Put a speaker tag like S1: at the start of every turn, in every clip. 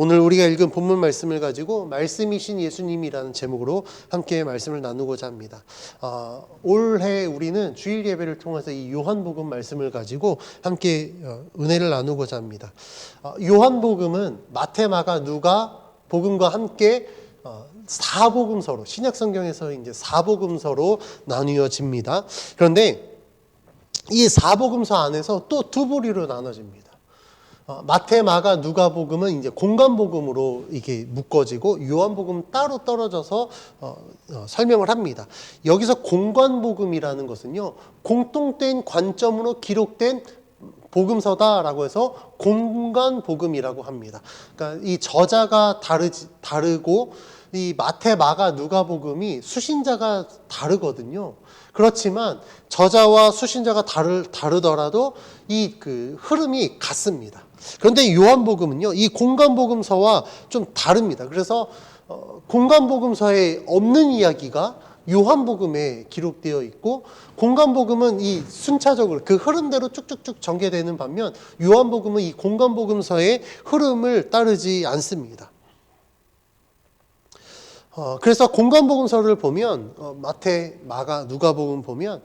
S1: 오늘 우리가 읽은 본문 말씀을 가지고 말씀이신 예수님이라는 제목으로 함께 말씀을 나누고자 합니다. 올해 우리는 주일 예배를 통해서 이 요한복음 말씀을 가지고 함께 은혜를 나누고자 합니다. 요한복음은 마태, 마가, 누가 복음과 함께 사복음서로, 신약 성경에서 이제 사복음서로 나뉘어집니다. 그런데 이 사복음서 안에서 또 두 부류로 나눠집니다. 마태, 마가, 누가복음은 이제 공간복음으로 이게 묶어지고 요한복음 따로 떨어져서 설명을 합니다. 여기서 공간복음이라는 것은요, 공통된 관점으로 기록된 복음서다라고 해서 공간복음이라고 합니다. 그러니까 이 저자가 다르고 이 마태, 마가, 누가복음이 수신자가 다르거든요. 그렇지만 저자와 수신자가 다르더라도 이 흐름이 같습니다. 그런데 요한복음은요, 이 공간복음서와 좀 다릅니다. 그래서 공간복음서에 없는 이야기가 요한복음에 기록되어 있고, 공간복음은 이 순차적으로 그 흐름대로 쭉쭉쭉 전개되는 반면 요한복음은 이 공간복음서의 흐름을 따르지 않습니다. 그래서 공간복음서를 보면 마태, 마가, 누가복음 보면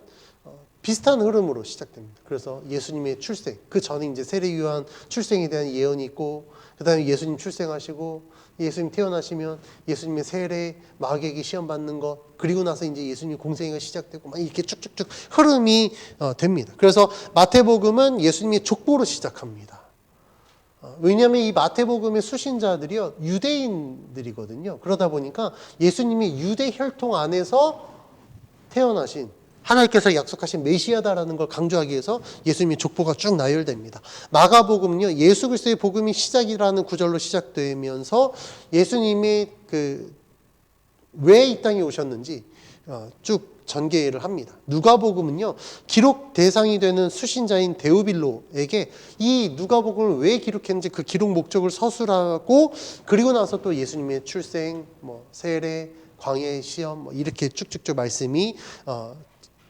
S1: 비슷한 흐름으로 시작됩니다. 그래서 예수님의 출생, 그 전에 이제 세례 요한 출생에 대한 예언이 있고, 그 다음에 예수님 출생하시고, 예수님 태어나시면 예수님의 세례, 마귀에게 시험 받는 것, 그리고 나서 이제 예수님 공생애가 시작되고, 막 이렇게 쭉쭉쭉 흐름이 됩니다. 그래서 마태복음은 예수님의 족보로 시작합니다. 왜냐하면 이 마태복음의 수신자들이요, 유대인들이거든요. 그러다 보니까 예수님이 유대 혈통 안에서 태어나신, 하나님께서 약속하신 메시아다라는 걸 강조하기 위해서 예수님의 족보가 쭉 나열됩니다. 마가복음은요, 예수 그리스도의 복음이 시작이라는 구절로 시작되면서 예수님이 왜 이 땅에 오셨는지 쭉 전개를 합니다. 누가복음은요, 기록 대상이 되는 수신자인 데오빌로에게 이 누가복음을 왜 기록했는지 그 기록 목적을 서술하고, 그리고 나서 또 예수님의 출생, 세례, 광야의 시험, 이렇게 쭉쭉쭉 말씀이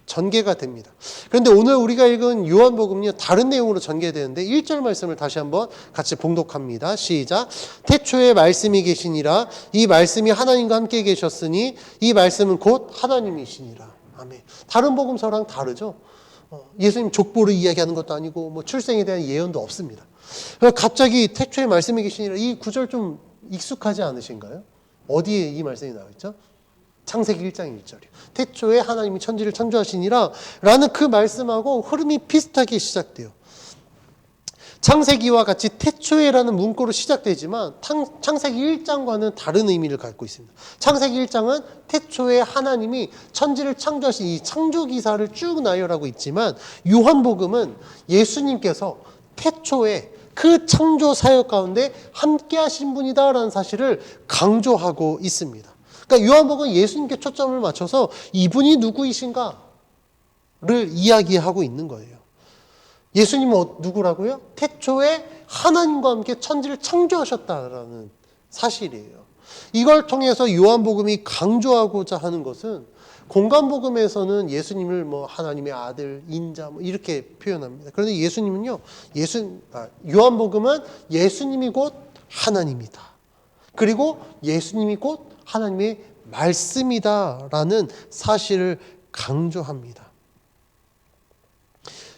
S1: 전개가 됩니다. 그런데 오늘 우리가 읽은 요한복음은요, 다른 내용으로 전개되는데 1절 말씀을 다시 한번 같이 봉독합니다. 시작. 태초에 말씀이 계시니라. 이 말씀이 하나님과 함께 계셨으니 이 말씀은 곧 하나님이시니라. 아멘. 다른 복음서랑 다르죠. 예수님 족보를 이야기하는 것도 아니고 출생에 대한 예언도 없습니다. 갑자기 태초에 말씀이 계시니라, 이 구절 좀 익숙하지 않으신가요? 어디에 이 말씀이 나와 있죠? 창세기 1장 1절이요. 태초에 하나님이 천지를 창조하시니라 라는 그 말씀하고 흐름이 비슷하게 시작돼요. 창세기와 같이 태초에라는 문구로 시작되지만 창세기 1장과는 다른 의미를 갖고 있습니다. 창세기 1장은 태초에 하나님이 천지를 창조하신 이 창조 기사를 쭉 나열하고 있지만, 요한복음은 예수님께서 태초에 그 창조 사역 가운데 함께 하신 분이다라는 사실을 강조하고 있습니다. 그러니까 요한복음은 예수님께 초점을 맞춰서 이분이 누구이신가를 이야기하고 있는 거예요. 예수님은 누구라고요? 태초에 하나님과 함께 천지를 창조하셨다라는 사실이에요. 이걸 통해서 요한복음이 강조하고자 하는 것은, 공간복음에서는 예수님을 하나님의 아들, 인자 이렇게 표현합니다. 그런데 예수님은요, 요한복음은 예수님이 곧 하나님이다. 그리고 예수님이 곧 하나님의 말씀이다라는 사실을 강조합니다.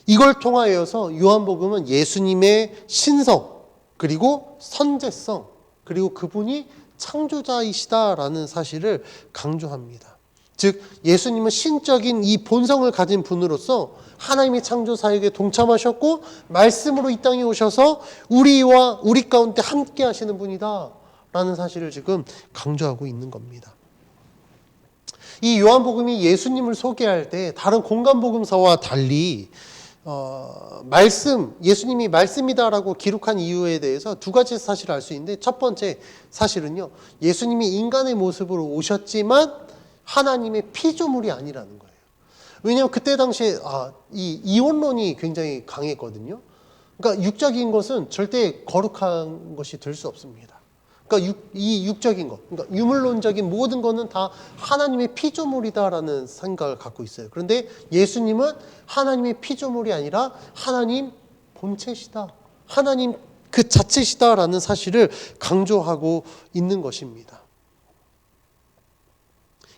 S1: 이걸 통하여서 요한복음은 예수님의 신성, 그리고 선제성, 그리고 그분이 창조자이시다라는 사실을 강조합니다. 즉 예수님은 신적인 이 본성을 가진 분으로서 하나님의 창조 사역에 동참하셨고, 말씀으로 이 땅에 오셔서 우리와 우리 가운데 함께 하시는 분이다 라는 사실을 지금 강조하고 있는 겁니다. 이 요한복음이 예수님을 소개할 때 다른 공간복음서와 달리 예수님이 말씀이다라고 기록한 이유에 대해서 두 가지 사실을 알 수 있는데, 첫 번째 사실은요, 예수님이 인간의 모습으로 오셨지만 하나님의 피조물이 아니라는 거예요. 왜냐하면 그때 당시에 이 이원론이 굉장히 강했거든요. 그러니까 육적인 것은 절대 거룩한 것이 될 수 없습니다. 그러니까 이 육적인 것, 그러니까 유물론적인 모든 것은 다 하나님의 피조물이다라는 생각을 갖고 있어요. 그런데 예수님은 하나님의 피조물이 아니라 하나님 본체시다. 하나님 그 자체시다라는 사실을 강조하고 있는 것입니다.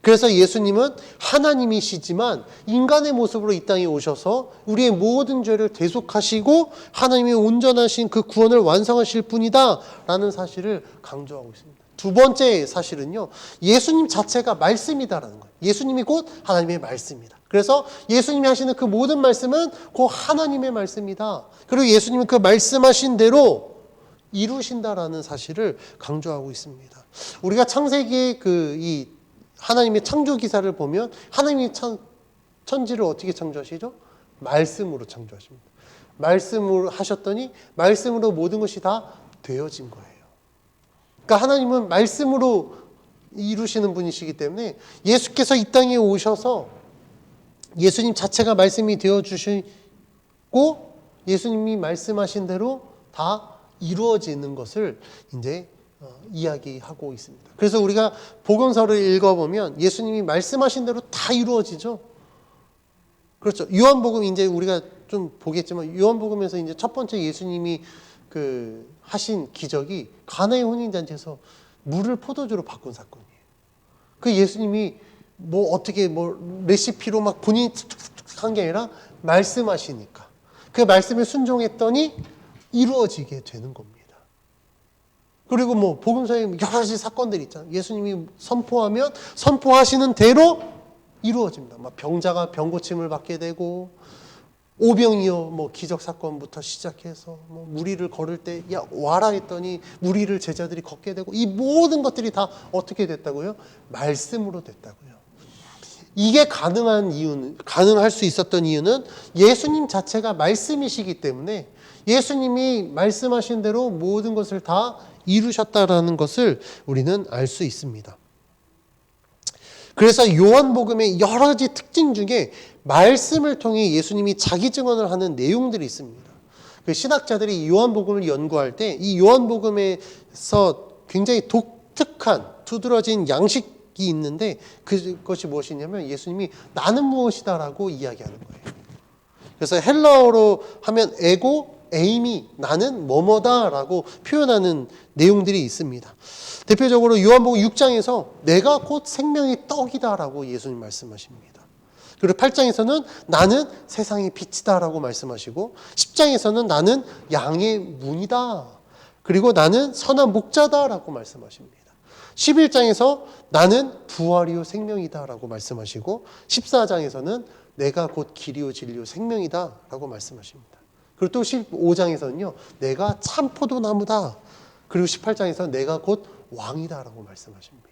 S1: 그래서 예수님은 하나님이시지만 인간의 모습으로 이 땅에 오셔서 우리의 모든 죄를 대속하시고 하나님의 온전하신 그 구원을 완성하실 분이다 라는 사실을 강조하고 있습니다. 두 번째 사실은요, 예수님 자체가 말씀이다라는 거예요. 예수님이 곧 하나님의 말씀이다. 그래서 예수님이 하시는 그 모든 말씀은 곧 하나님의 말씀이다. 그리고 예수님은 그 말씀하신 대로 이루신다라는 사실을 강조하고 있습니다. 우리가 창세기의 이 하나님의 창조 기사를 보면 하나님이 천지를 어떻게 창조하시죠? 말씀으로 창조하십니다. 말씀으로 하셨더니 말씀으로 모든 것이 다 되어진 거예요. 그러니까 하나님은 말씀으로 이루시는 분이시기 때문에 예수께서 이 땅에 오셔서 예수님 자체가 말씀이 되어주시고 예수님이 말씀하신 대로 다 이루어지는 것을 이제 이야기하고 있습니다. 그래서 우리가 복음서를 읽어보면 예수님이 말씀하신 대로 다 이루어지죠. 그렇죠. 요한복음 이제 우리가 좀 보겠지만 요한복음에서 이제 첫 번째 예수님이 하신 기적이 가나의 혼인잔치에서 물을 포도주로 바꾼 사건이에요. 그 예수님이 어떻게 레시피로 막 본인이 툭툭툭 한 게 아니라 말씀하시니까 그 말씀에 순종했더니 이루어지게 되는 겁니다. 그리고 복음서에 여러 가지 사건들이 있잖아요. 예수님이 선포하면 선포하시는 대로 이루어집니다. 병자가 병고침을 받게 되고 오병이어 기적 사건부터 시작해서 무리를 걸을 때 야 와라 했더니 무리를 제자들이 걷게 되고 이 모든 것들이 다 어떻게 됐다고요? 말씀으로 됐다고요. 이게 가능할 수 있었던 이유는 예수님 자체가 말씀이시기 때문에 예수님이 말씀하신 대로 모든 것을 다 이루셨다라는 것을 우리는 알 수 있습니다. 그래서 요한복음의 여러 가지 특징 중에 말씀을 통해 예수님이 자기 증언을 하는 내용들이 있습니다. 그 신학자들이 요한복음을 연구할 때 이 요한복음에서 굉장히 독특한 두드러진 양식이 있는데 그것이 무엇이냐면 예수님이 나는 무엇이다라고 이야기하는 거예요. 그래서 헬라어로 하면 에고 에이미 나는 뭐뭐다라고 표현하는 내용들이 있습니다. 대표적으로 요한복음 6장에서 내가 곧 생명의 떡이다라고 예수님 말씀하십니다. 그리고 8장에서는 나는 세상의 빛이다라고 말씀하시고 10장에서는 나는 양의 문이다. 그리고 나는 선한 목자다라고 말씀하십니다. 11장에서 나는 부활이요 생명이다라고 말씀하시고 14장에서는 내가 곧 길이요 진리요 생명이다라고 말씀하십니다. 그리고 또 15장에서는요. 내가 참 포도나무다. 그리고 18장에서는 내가 곧 왕이다라고 말씀하십니다.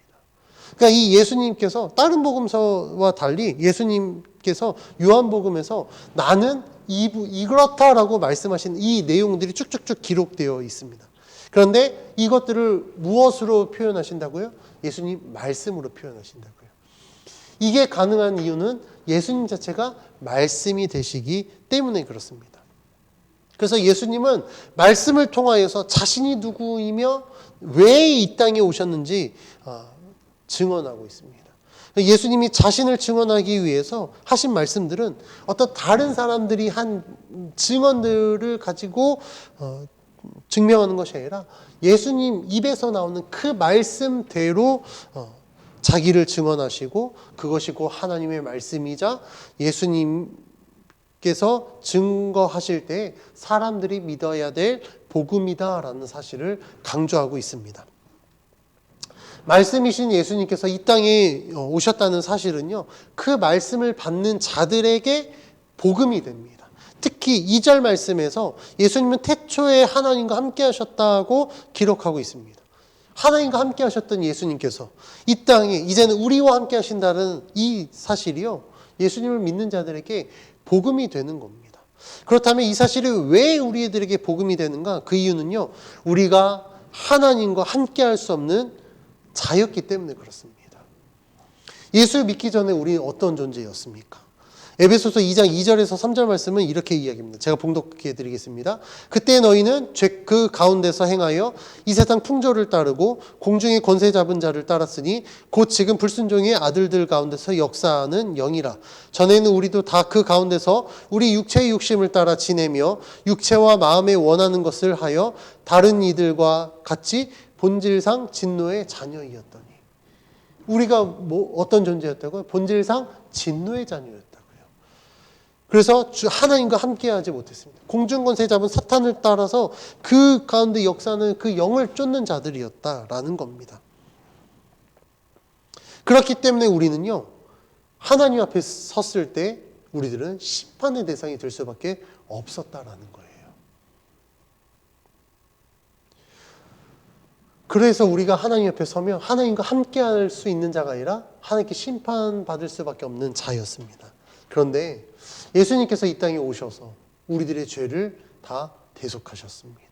S1: 그러니까 이 예수님께서 다른 복음서와 달리 예수님께서 요한복음에서 나는 이그렇다라고 말씀하신 이 내용들이 쭉쭉쭉 기록되어 있습니다. 그런데 이것들을 무엇으로 표현하신다고요? 예수님 말씀으로 표현하신다고요. 이게 가능한 이유는 예수님 자체가 말씀이 되시기 때문에 그렇습니다. 그래서 예수님은 말씀을 통하여서 자신이 누구이며 왜 이 땅에 오셨는지 증언하고 있습니다. 예수님이 자신을 증언하기 위해서 하신 말씀들은 어떤 다른 사람들이 한 증언들을 가지고 증명하는 것이 아니라 예수님 입에서 나오는 그 말씀대로 자기를 증언하시고 그것이 곧 하나님의 말씀이자 예수님께서 증거하실 때 사람들이 믿어야 될 복음이다라는 사실을 강조하고 있습니다. 말씀이신 예수님께서 이 땅에 오셨다는 사실은요, 그 말씀을 받는 자들에게 복음이 됩니다. 특히 2절 말씀에서 예수님은 태초에 하나님과 함께 하셨다고 기록하고 있습니다. 하나님과 함께 하셨던 예수님께서 이 땅에 이제는 우리와 함께 하신다는 이 사실이요, 예수님을 믿는 자들에게 복음이 되는 겁니다. 그렇다면 이 사실이 왜 우리들에게 복음이 되는가? 그 이유는요, 우리가 하나님과 함께 할 수 없는 자였기 때문에 그렇습니다. 예수를 믿기 전에 우리는 어떤 존재였습니까? 에베소서 2장 2절에서 3절 말씀은 이렇게 이야기합니다. 제가 봉독해 드리겠습니다. 그때 너희는 죄 그 가운데서 행하여 이 세상 풍조를 따르고 공중의 권세 잡은 자를 따랐으니 곧 지금 불순종의 아들들 가운데서 역사하는 영이라. 전에는 우리도 다 그 가운데서 우리 육체의 욕심을 따라 지내며 육체와 마음에 원하는 것을 하여 다른 이들과 같이 본질상 진노의 자녀이었더니. 우리가 어떤 존재였다고요? 본질상 진노의 자녀였다고요. 그래서 하나님과 함께하지 못했습니다. 공중권세 잡은 사탄을 따라서 그 가운데 역사는 그 영을 쫓는 자들이었다라는 겁니다. 그렇기 때문에 우리는요, 하나님 앞에 섰을 때 우리들은 심판의 대상이 될 수밖에 없었다라는 거예요. 그래서 우리가 하나님 앞에 서면 하나님과 함께할 수 있는 자가 아니라 하나님께 심판받을 수밖에 없는 자였습니다. 그런데 예수님께서 이 땅에 오셔서 우리들의 죄를 다 대속하셨습니다.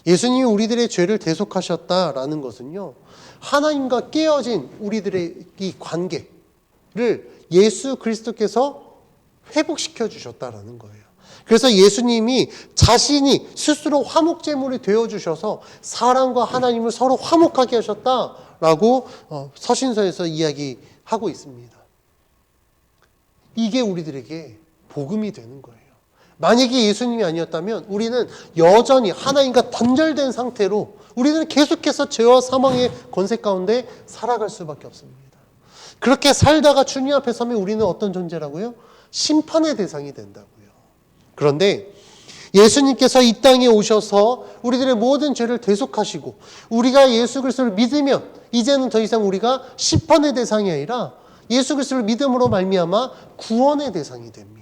S1: 예수님이 우리들의 죄를 대속하셨다라는 것은요, 하나님과 깨어진 우리들의 이 관계를 예수 그리스도께서 회복시켜 주셨다라는 거예요. 그래서 예수님이 자신이 스스로 화목제물이 되어주셔서 사람과 하나님을 서로 화목하게 하셨다라고 서신서에서 이야기하고 있습니다. 이게 우리들에게 복음이 되는 거예요. 만약에 예수님이 아니었다면 우리는 여전히 하나님과 단절된 상태로 우리는 계속해서 죄와 사망의 권세 가운데 살아갈 수밖에 없습니다. 그렇게 살다가 주님 앞에 서면 우리는 어떤 존재라고요? 심판의 대상이 된다고요. 그런데 예수님께서 이 땅에 오셔서 우리들의 모든 죄를 대속하시고 우리가 예수 그리스도를 믿으면 이제는 더 이상 우리가 심판의 대상이 아니라 예수 그리스도를 믿음으로 말미암아 구원의 대상이 됩니다.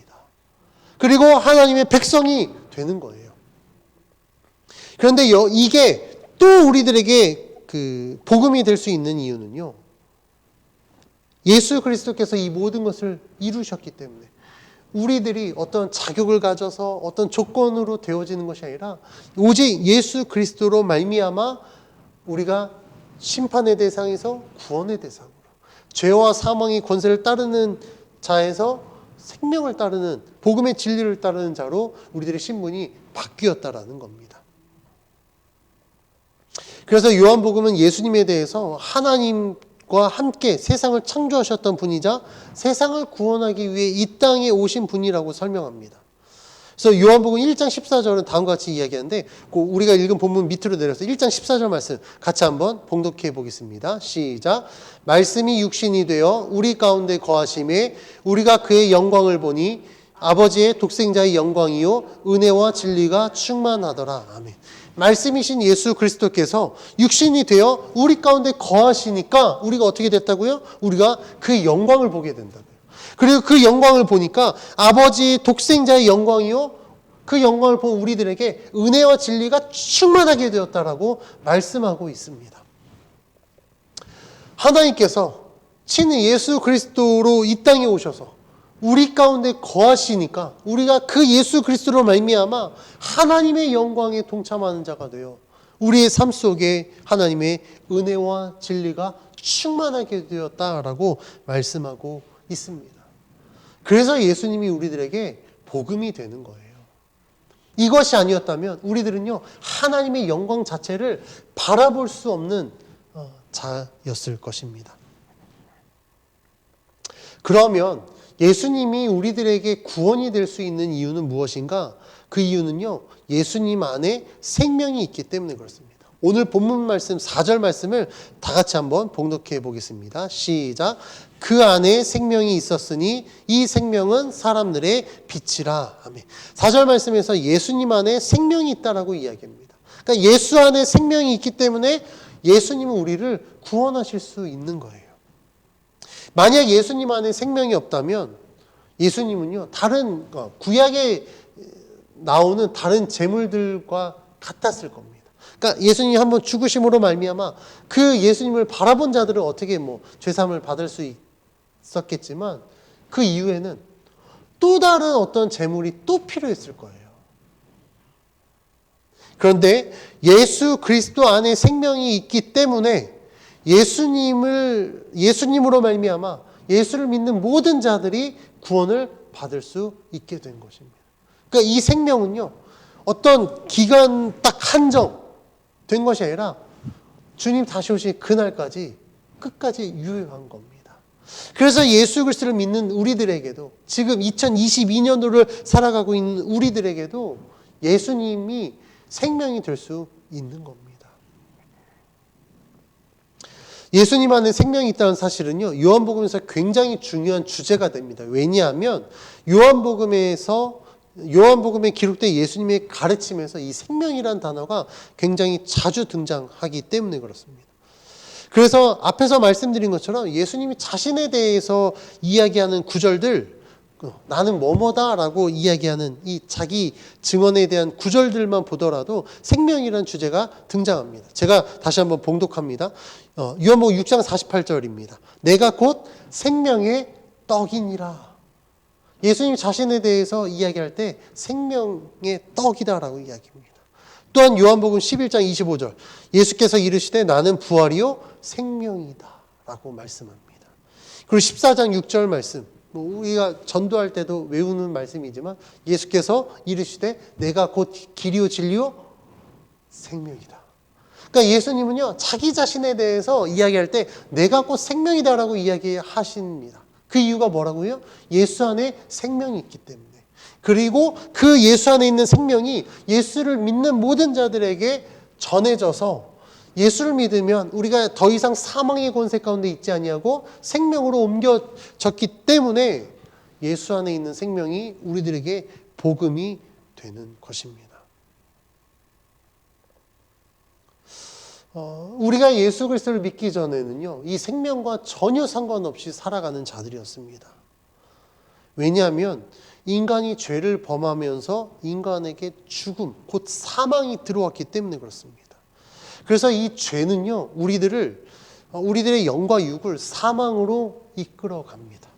S1: 그리고 하나님의 백성이 되는 거예요. 그런데 이게 또 우리들에게 그 복음이 될 수 있는 이유는요, 예수 그리스도께서 이 모든 것을 이루셨기 때문에 우리들이 어떤 자격을 가져서 어떤 조건으로 되어지는 것이 아니라 오직 예수 그리스도로 말미암아 우리가 심판의 대상에서 구원의 대상으로, 죄와 사망의 권세를 따르는 자에서 생명을 따르는, 복음의 진리를 따르는 자로 우리들의 신분이 바뀌었다라는 겁니다. 그래서 요한복음은 예수님에 대해서 하나님과 함께 세상을 창조하셨던 분이자 세상을 구원하기 위해 이 땅에 오신 분이라고 설명합니다. 그래서 요한복음 1장 14절은 다음과 같이 이야기하는데 우리가 읽은 본문 밑으로 내려서 1장 14절 말씀 같이 한번 봉독해 보겠습니다. 시작. 말씀이 육신이 되어 우리 가운데 거하심에 우리가 그의 영광을 보니 아버지의 독생자의 영광이요 은혜와 진리가 충만하더라. 아멘. 말씀이신 예수 그리스도께서 육신이 되어 우리 가운데 거하시니까 우리가 어떻게 됐다고요? 우리가 그의 영광을 보게 된다고요. 그리고 그 영광을 보니까 아버지 독생자의 영광이요 그 영광을 본 우리들에게 은혜와 진리가 충만하게 되었다라고 말씀하고 있습니다. 하나님께서 친히 예수 그리스도로 이 땅에 오셔서 우리 가운데 거하시니까 우리가 그 예수 그리스도로 말미암아 하나님의 영광에 동참하는 자가 되어 우리의 삶 속에 하나님의 은혜와 진리가 충만하게 되었다라고 말씀하고 있습니다. 그래서 예수님이 우리들에게 복음이 되는 거예요. 이것이 아니었다면 우리들은요 하나님의 영광 자체를 바라볼 수 없는 자였을 것입니다. 그러면 예수님이 우리들에게 구원이 될 수 있는 이유는 무엇인가? 그 이유는요 예수님 안에 생명이 있기 때문에 그렇습니다. 오늘 본문 말씀 4절 말씀을 다 같이 한번 봉독해 보겠습니다. 시작. 그 안에 생명이 있었으니 이 생명은 사람들의 빛이라. 아멘. 4절 말씀에서 예수님 안에 생명이 있다라고 이야기합니다. 그러니까 예수 안에 생명이 있기 때문에 예수님은 우리를 구원하실 수 있는 거예요. 만약 예수님 안에 생명이 없다면 예수님은요 다른 구약에 나오는 다른 제물들과 같았을 겁니다. 그러니까 예수님이 한번 죽으심으로 말미암아 그 예수님을 바라본 자들은 어떻게 죄사함을 받을 수 있었겠지만 그 이후에는 또 다른 어떤 제물이 또 필요했을 거예요. 그런데 예수 그리스도 안에 생명이 있기 때문에 예수님으로 말미암아 예수를 믿는 모든 자들이 구원을 받을 수 있게 된 것입니다. 그러니까 이 생명은요, 어떤 기간 딱 한정된 것이 아니라 주님 다시 오실 그날까지 끝까지 유효한 겁니다. 그래서 예수 그리스도를 믿는 우리들에게도, 지금 2022년도를 살아가고 있는 우리들에게도 예수님이 생명이 될 수 있는 겁니다. 예수님 안에 생명이 있다는 사실은요, 요한복음에서 굉장히 중요한 주제가 됩니다. 왜냐하면 요한복음에 기록된 예수님의 가르침에서 이 생명이라는 단어가 굉장히 자주 등장하기 때문에 그렇습니다. 그래서 앞에서 말씀드린 것처럼 예수님이 자신에 대해서 이야기하는 구절들, 나는 뭐뭐다라고 이야기하는 이 자기 증언에 대한 구절들만 보더라도 생명이라는 주제가 등장합니다. 제가 다시 한번 봉독합니다. 요한복음 6장 48절입니다. 내가 곧 생명의 떡이니라. 예수님 자신에 대해서 이야기할 때 생명의 떡이다라고 이야기합니다. 또한 요한복음 11장 25절 예수께서 이르시되 나는 부활이요 생명이다 라고 말씀합니다. 그리고 14장 6절 말씀, 우리가 전도할 때도 외우는 말씀이지만 예수께서 이르시되 내가 곧 길이요 진리요 생명이다. 그러니까 예수님은요, 자기 자신에 대해서 이야기할 때 내가 곧 생명이다라고 이야기하십니다. 그 이유가 뭐라고요? 예수 안에 생명이 있기 때문에. 그리고 그 예수 안에 있는 생명이 예수를 믿는 모든 자들에게 전해져서 예수를 믿으면 우리가 더 이상 사망의 권세 가운데 있지 아니하고 생명으로 옮겨졌기 때문에 예수 안에 있는 생명이 우리들에게 복음이 되는 것입니다. 우리가 예수 그리스도를 믿기 전에는요, 이 생명과 전혀 상관없이 살아가는 자들이었습니다. 왜냐하면 인간이 죄를 범하면서 인간에게 죽음, 곧 사망이 들어왔기 때문에 그렇습니다. 그래서 이 죄는요, 우리들의 영과 육을 사망으로 이끌어갑니다.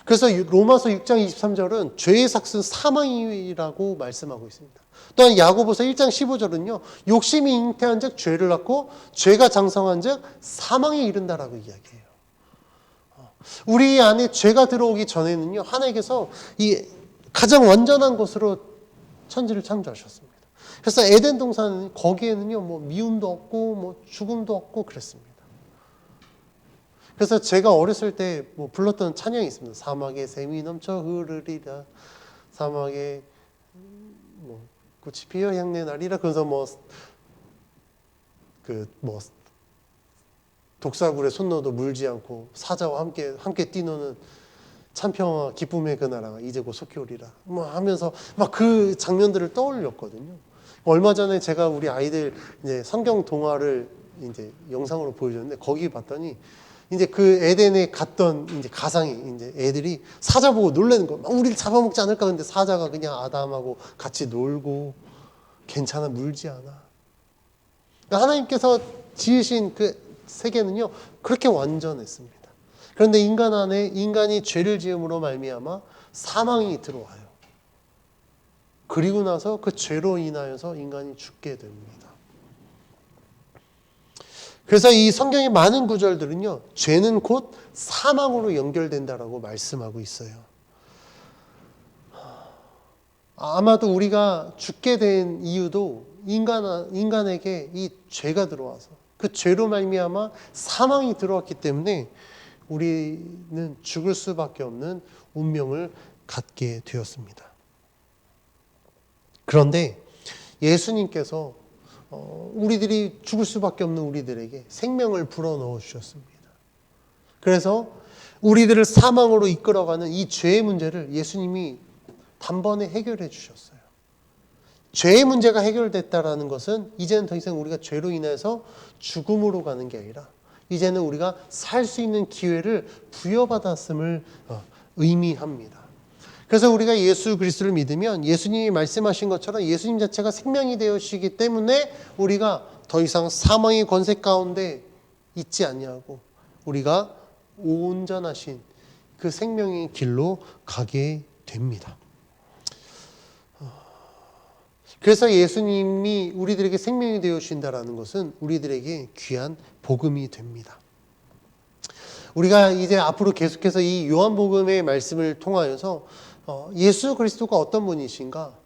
S1: 그래서 로마서 6장 23절은 죄의 삭은 사망이라고 말씀하고 있습니다. 또한 야고보서 1장 15절은요. 욕심이 잉태한 즉 죄를 낳고 죄가 장성한 즉 사망에 이른다라고 이야기해요. 우리 안에 죄가 들어오기 전에는요. 하나님께서 이 가장 완전한 것으로 천지를 창조하셨습니다. 그래서 에덴 동산 거기에는요. 뭐 미움도 없고 뭐 죽음도 없고 그랬습니다. 그래서 제가 어렸을 때 뭐 불렀던 찬양이 있습니다. 사막에 샘이 넘쳐 흐르리라. 사막에 뭐 꽃이 피어 향내 나리라. 그래서 독사굴에 손 넣어도 물지 않고 사자와 함께 뛰노는 참평화 기쁨의 그 나라가 이제 곧 속히 오리라. 뭐 하면서 막 그 장면들을 떠올렸거든요. 얼마 전에 제가 우리 아이들 이제 성경 동화를 이제 영상으로 보여줬는데 거기 봤더니 이제 그 에덴에 갔던 이제 가상이 이제 애들이 사자 보고 놀라는 거. 우리를 잡아먹지 않을까? 근데 사자가 그냥 아담하고 같이 놀고 괜찮아, 물지 않아. 그러니까 하나님께서 지으신 그 세계는요 그렇게 완전했습니다. 그런데 인간 안에 인간이 죄를 지음으로 말미암아 사망이 들어와요. 그리고 나서 그 죄로 인하여서 인간이 죽게 됩니다. 그래서 이 성경의 많은 구절들은요, 죄는 곧 사망으로 연결된다라고 말씀하고 있어요. 아마도 우리가 죽게 된 이유도 인간에게 이 죄가 들어와서 그 죄로 말미암아 사망이 들어왔기 때문에 우리는 죽을 수밖에 없는 운명을 갖게 되었습니다. 그런데 예수님께서 우리들이 죽을 수밖에 없는 우리들에게 생명을 불어넣어 주셨습니다. 그래서 우리들을 사망으로 이끌어가는 이 죄의 문제를 예수님이 단번에 해결해 주셨어요. 죄의 문제가 해결됐다라는 것은 이제는 더 이상 우리가 죄로 인해서 죽음으로 가는 게 아니라 이제는 우리가 살 수 있는 기회를 부여받았음을 의미합니다. 그래서 우리가 예수 그리스도를 믿으면 예수님이 말씀하신 것처럼 예수님 자체가 생명이 되시기 때문에 우리가 더 이상 사망의 권세 가운데 있지 아니하고 우리가 온전하신 그 생명의 길로 가게 됩니다. 그래서 예수님이 우리들에게 생명이 되어 주신다라는 것은 우리들에게 귀한 복음이 됩니다. 우리가 이제 앞으로 계속해서 이 요한복음의 말씀을 통하여서 예수 그리스도가 어떤 분이신가,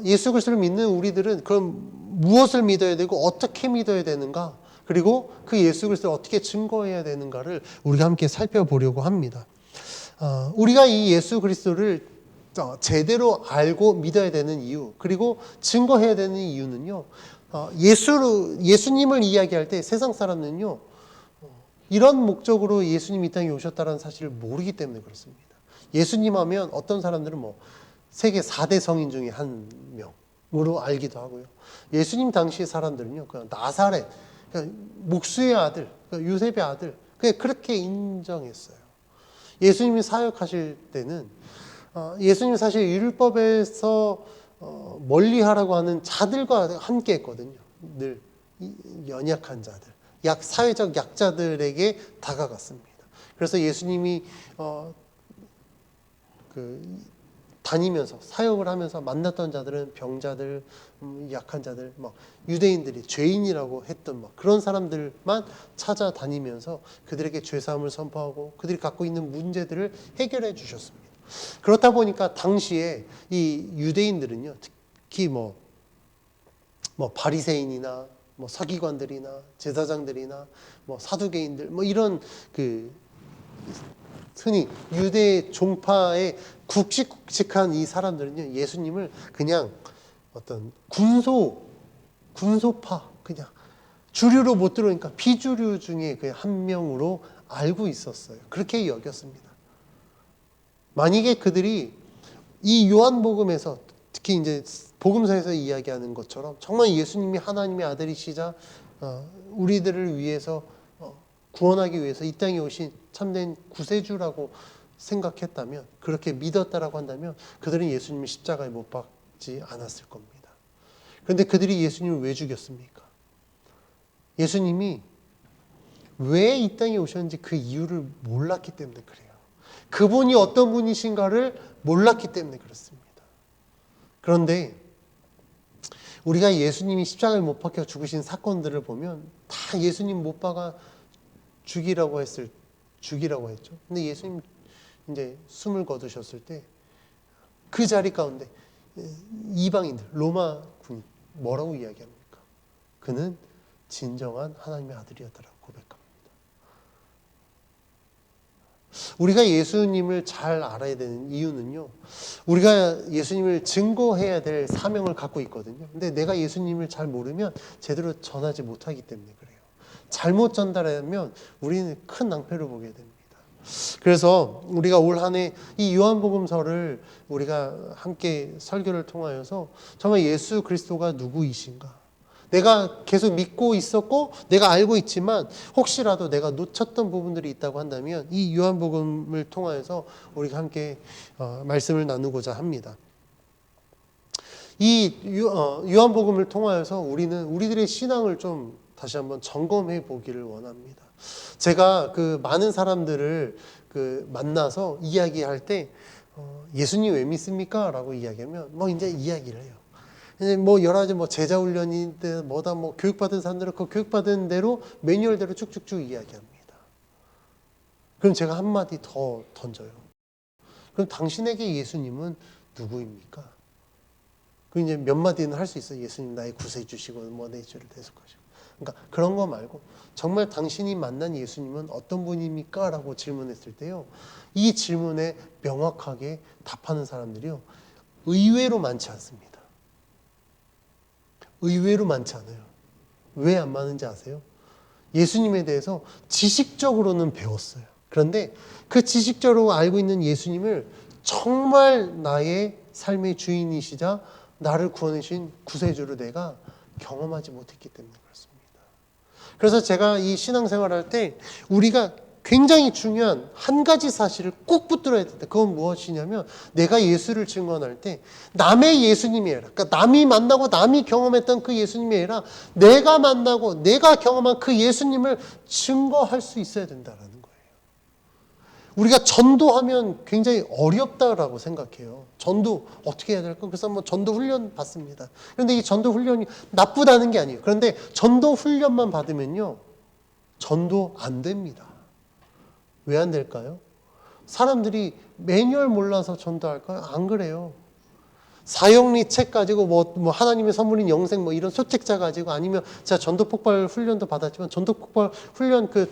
S1: 예수 그리스도를 믿는 우리들은 그럼 무엇을 믿어야 되고 어떻게 믿어야 되는가, 그리고 그 예수 그리스도를 어떻게 증거해야 되는가를 우리가 함께 살펴보려고 합니다. 우리가 이 예수 그리스도를 제대로 알고 믿어야 되는 이유, 그리고 증거해야 되는 이유는요, 예수님을 이야기할 때 세상 사람들은요, 이런 목적으로 예수님이 이 땅에 오셨다는 사실을 모르기 때문에 그렇습니다. 예수님 하면 어떤 사람들은 세계 4대 성인 중에 한 명으로 알기도 하고요. 예수님 당시 사람들은요, 그냥 나사렛, 그냥 목수의 아들, 요셉의 아들, 그냥 그렇게 인정했어요. 예수님이 사역하실 때는 예수님 사실 율법에서 멀리하라고 하는 자들과 함께 했거든요. 늘 연약한 자들, 사회적 약자들에게 다가갔습니다. 그래서 예수님이 다니면서 사역을 하면서 만났던 자들은 병자들, 약한 자들, 유대인들이 죄인이라고 했던 그런 사람들만 찾아다니면서 그들에게 죄사함을 선포하고 그들이 갖고 있는 문제들을 해결해 주셨습니다. 그렇다 보니까 당시에 이 유대인들은요, 특히 바리새인이나 서기관들이나 제사장들이나 사두개인들 이런 흔히 유대 종파의 굵직굵직한 이 사람들은요, 예수님을 그냥 어떤 군소파, 그냥 주류로 못 들어오니까 비주류 중에 그냥 한 명으로 알고 있었어요. 그렇게 여겼습니다. 만약에 그들이 이 요한복음에서 특히 이제 복음서에서 이야기하는 것처럼 정말 예수님이 하나님의 아들이시자 우리들을 위해서 구원하기 위해서 이 땅에 오신 참된 구세주라고 생각했다면, 그렇게 믿었다라고 한다면 그들은 예수님을 십자가에 못 박지 않았을 겁니다. 그런데 그들이 예수님을 왜 죽였습니까? 예수님이 왜 이 땅에 오셨는지 그 이유를 몰랐기 때문에 그래요. 그분이 어떤 분이신가를 몰랐기 때문에 그렇습니다. 그런데 우리가 예수님이 십자가에 못 박혀 죽으신 사건들을 보면 다 예수님 못 박아 죽이라고 했죠. 근데 예수님 이제 숨을 거두셨을 때 그 자리 가운데 이방인들, 로마 군이 뭐라고 이야기합니까? 그는 진정한 하나님의 아들이었다라고 고백합니다. 우리가 예수님을 잘 알아야 되는 이유는요, 우리가 예수님을 증거해야 될 사명을 갖고 있거든요. 근데 내가 예수님을 잘 모르면 제대로 전하지 못하기 때문에 그래요. 잘못 전달하면 우리는 큰 낭패를 보게 됩니다. 그래서 우리가 올 한 해 이 요한복음서를 우리가 함께 설교를 통하여서 정말 예수 그리스도가 누구이신가, 내가 계속 믿고 있었고 내가 알고 있지만 혹시라도 내가 놓쳤던 부분들이 있다고 한다면 이 요한복음을 통하여서 우리가 함께 말씀을 나누고자 합니다. 이 요한복음을 통하여서 우리들의 신앙을 좀 다시 한번 점검해 보기를 원합니다. 제가 많은 사람들을 만나서 이야기할 때 예수님 왜 믿습니까? 라고 이야기하면 이제 이야기를 해요. 여러 가지 제자 훈련인데 교육받은 사람들은 그 교육받은 대로 매뉴얼대로 쭉쭉쭉 이야기합니다. 그럼 제가 한마디 더 던져요. 그럼 당신에게 예수님은 누구입니까? 그 이제 몇 마디는 할 수 있어요. 예수님 나의 구세주시고 내 죄를 대속하시고. 그러니까 그런 거 말고 정말 당신이 만난 예수님은 어떤 분입니까? 라고 질문했을 때요, 이 질문에 명확하게 답하는 사람들이요, 의외로 많지 않습니다. 의외로 많지 않아요. 왜 안 많은지 아세요? 예수님에 대해서 지식적으로는 배웠어요. 그런데 그 지식적으로 알고 있는 예수님을 정말 나의 삶의 주인이시자 나를 구원해 주신 구세주로 내가 경험하지 못했기 때문에 그렇습니다. 그래서 제가 이 신앙생활할 때 우리가 굉장히 중요한 한 가지 사실을 꼭 붙들어야 된다. 그건 무엇이냐면 내가 예수를 증언할 때 남의 예수님이 아니라, 그러니까 남이 만나고 남이 경험했던 그 예수님이 아니라 내가 만나고 내가 경험한 그 예수님을 증거할 수 있어야 된다는 거예요. 우리가 전도하면 굉장히 어렵다라고 생각해요. 전도 어떻게 해야 될까? 그래서 전도 훈련 받습니다. 그런데 이 전도 훈련이 나쁘다는 게 아니에요. 그런데 전도 훈련만 받으면요, 전도 안 됩니다. 왜 안 될까요? 사람들이 매뉴얼 몰라서 전도할까요? 안 그래요. 사형리 책 가지고 뭐 하나님의 선물인 영생 뭐 이런 소책자 가지고 아니면 제가 전도 폭발 훈련도 받았지만 전도 폭발 훈련 그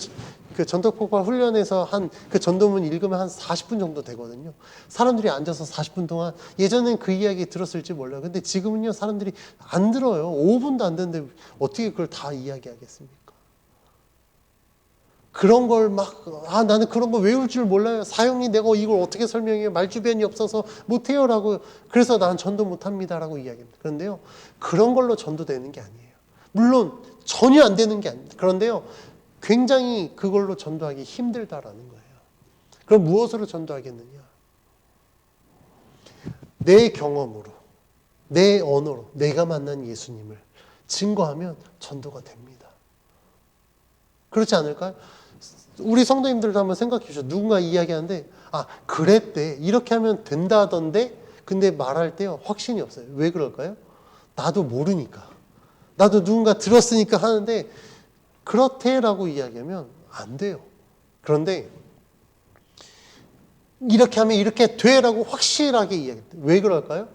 S1: 전도 폭발 훈련에서 한 그 전도문 읽으면 한 40분 정도 되거든요. 사람들이 앉아서 40분 동안 예전엔 그 이야기 들었을지 몰라요. 근데 지금은요 사람들이 안 들어요. 5분도 안 되는데 어떻게 그걸 다 이야기하겠습니까? 그런 걸 나는 그런 거 외울 줄 몰라요. 사형리 내가 이걸 어떻게 설명해요? 말주변이 없어서 못해요. 라고. 그래서 난 전도 못합니다. 라고 이야기합니다. 그런데요, 그런 걸로 전도되는 게 아니에요. 물론 전혀 안 되는 게 아닙니다. 그런데요, 굉장히 그걸로 전도하기 힘들다라는 거예요. 그럼 무엇으로 전도하겠느냐? 내 경험으로, 내 언어로, 내가 만난 예수님을 증거하면 전도가 됩니다. 그렇지 않을까요? 우리 성도님들도 한번 생각해 보시죠. 누군가 이야기하는데 그랬대. 이렇게 하면 된다던데 근데 말할 때요 확신이 없어요. 왜 그럴까요? 나도 모르니까. 나도 누군가 들었으니까 하는데 그렇대라고 이야기하면 안 돼요. 그런데 이렇게 하면 이렇게 돼라고 확실하게 이야기해요. 왜 그럴까요?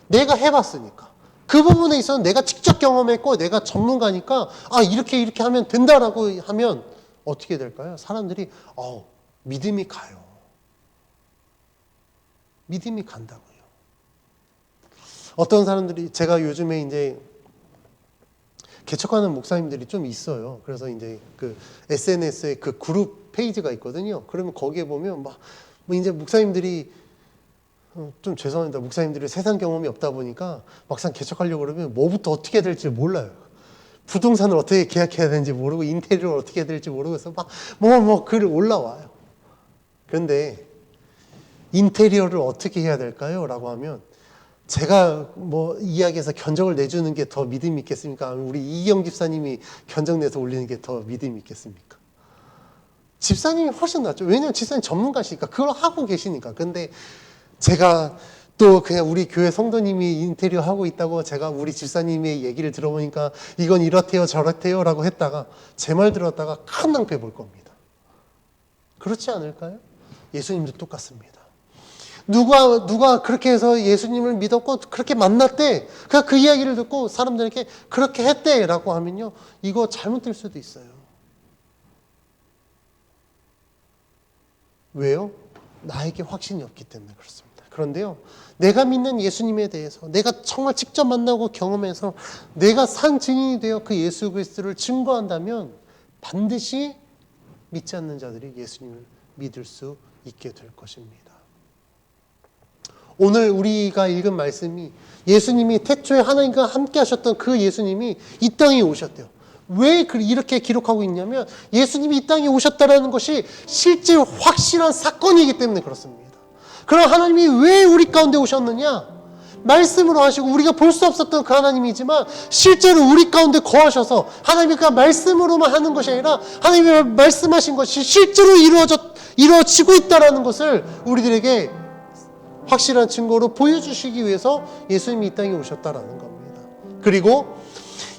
S1: 내가 해봤으니까. 그 부분에 있어서 내가 직접 경험했고 내가 전문가니까 이렇게 하면 된다라고 하면 어떻게 될까요? 사람들이 믿음이 가요. 믿음이 간다고요. 어떤 사람들이 제가 요즘에 이제 개척하는 목사님들이 좀 있어요. 그래서 이제 그 SNS에 그 그룹 페이지가 있거든요. 그러면 거기에 보면 뭐 이제 목사님들이 좀 죄송합니다. 목사님들이 세상 경험이 없다 보니까 막상 개척하려고 그러면 뭐부터 어떻게 해야 될지 몰라요. 부동산을 어떻게 계약해야 되는지 모르고 인테리어를 어떻게 해야 될지 모르고 해서 글 올라와요. 그런데 인테리어를 어떻게 해야 될까요? 라고 하면 제가 이야기해서 견적을 내주는 게 더 믿음이 있겠습니까? 우리 이경 집사님이 견적 내서 올리는 게 더 믿음이 있겠습니까? 집사님이 훨씬 낫죠. 왜냐하면 집사님 전문가시니까 그걸 하고 계시니까. 근데 제가 또 그냥 우리 교회 성도님이 인테리어 하고 있다고 제가 우리 집사님의 얘기를 들어보니까 이건 이렇대요 저렇대요 라고 했다가 제 말 들었다가 큰 낭패 볼 겁니다. 그렇지 않을까요? 예수님도 똑같습니다. 누가 그렇게 해서 예수님을 믿었고 그렇게 만났대. 그냥 그 이야기를 듣고 사람들에게 그렇게 했대 라고 하면요 이거 잘못될 수도 있어요. 왜요? 나에게 확신이 없기 때문에 그렇습니다. 그런데요, 내가 믿는 예수님에 대해서 내가 정말 직접 만나고 경험해서 내가 산 증인이 되어 그 예수 그리스도를 증거한다면 반드시 믿지 않는 자들이 예수님을 믿을 수 있게 될 것입니다. 오늘 우리가 읽은 말씀이 예수님이 태초에 하나님과 함께 하셨던 그 예수님이 이 땅에 오셨대요. 왜 이렇게 기록하고 있냐면 예수님이 이 땅에 오셨다는 것이 실제 확실한 사건이기 때문에 그렇습니다. 그럼 하나님이 왜 우리 가운데 오셨느냐? 말씀으로 하시고 우리가 볼 수 없었던 그 하나님이지만 실제로 우리 가운데 거하셔서 하나님이 그 말씀으로만 하는 것이 아니라 하나님이 말씀하신 것이 실제로 이루어지고 있다는 것을 우리들에게 확실한 증거로 보여주시기 위해서 예수님이 이 땅에 오셨다라는 겁니다. 그리고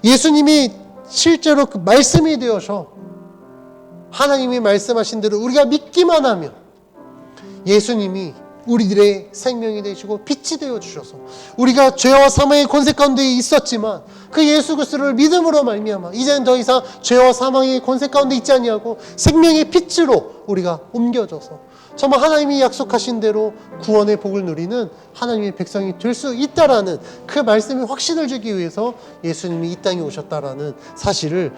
S1: 예수님이 실제로 그 말씀이 되어서 하나님이 말씀하신 대로 우리가 믿기만 하면 예수님이 우리들의 생명이 되시고 빛이 되어 주셔서 우리가 죄와 사망의 권세 가운데 있었지만 그 예수 그리스도를 믿음으로 말미암아 이제는 더 이상 죄와 사망의 권세 가운데 있지 아니하고 생명의 빛으로 우리가 옮겨져서 정말 하나님이 약속하신 대로 구원의 복을 누리는 하나님의 백성이 될 수 있다라는 그 말씀의 확신을 주기 위해서 예수님이 이 땅에 오셨다라는 사실을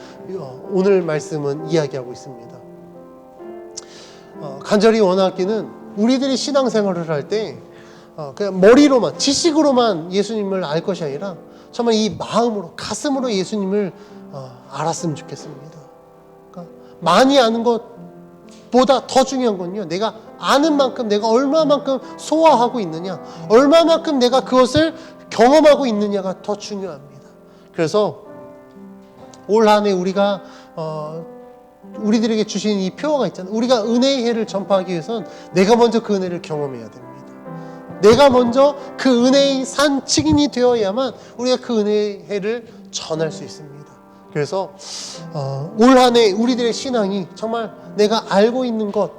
S1: 오늘 말씀은 이야기하고 있습니다. 간절히 원하기는 우리들이 신앙생활을 할 때 그냥 머리로만 지식으로만 예수님을 알 것이 아니라 정말 이 마음으로 가슴으로 예수님을 알았으면 좋겠습니다. 그러니까 많이 아는 것보다 더 중요한 건요, 내가 아는 만큼 내가 얼마만큼 소화하고 있느냐, 얼마만큼 내가 그것을 경험하고 있느냐가 더 중요합니다. 그래서 올 한 해 우리가 우리들에게 주신 이 표어가 있잖아요. 우리가 은혜의 해를 전파하기 위해서는 내가 먼저 그 은혜를 경험해야 됩니다. 내가 먼저 그 은혜의 산 증인이 되어야만 우리가 그 은혜의 해를 전할 수 있습니다. 그래서 올 한 해 우리들의 신앙이 정말 내가 알고 있는 것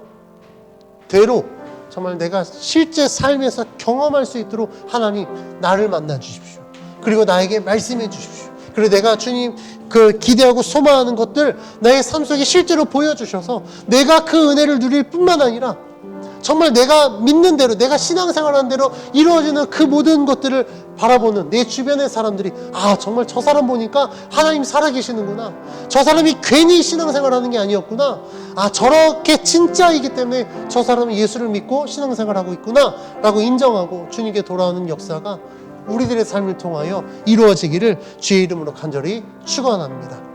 S1: 대로 정말 내가 실제 삶에서 경험할 수 있도록 하나님 나를 만나 주십시오. 그리고 나에게 말씀해 주십시오. 그리고 내가 주님 그 기대하고 소망하는 것들 나의 삶 속에 실제로 보여주셔서 내가 그 은혜를 누릴 뿐만 아니라 정말 내가 믿는 대로 내가 신앙생활하는 대로 이루어지는 그 모든 것들을 바라보는 내 주변의 사람들이 정말 저 사람 보니까 하나님 살아계시는구나. 저 사람이 괜히 신앙생활하는 게 아니었구나. 저렇게 진짜이기 때문에 저 사람은 예수를 믿고 신앙생활하고 있구나 라고 인정하고 주님께 돌아오는 역사가 우리들의 삶을 통하여 이루어지기를 주의 이름으로 간절히 축원합니다.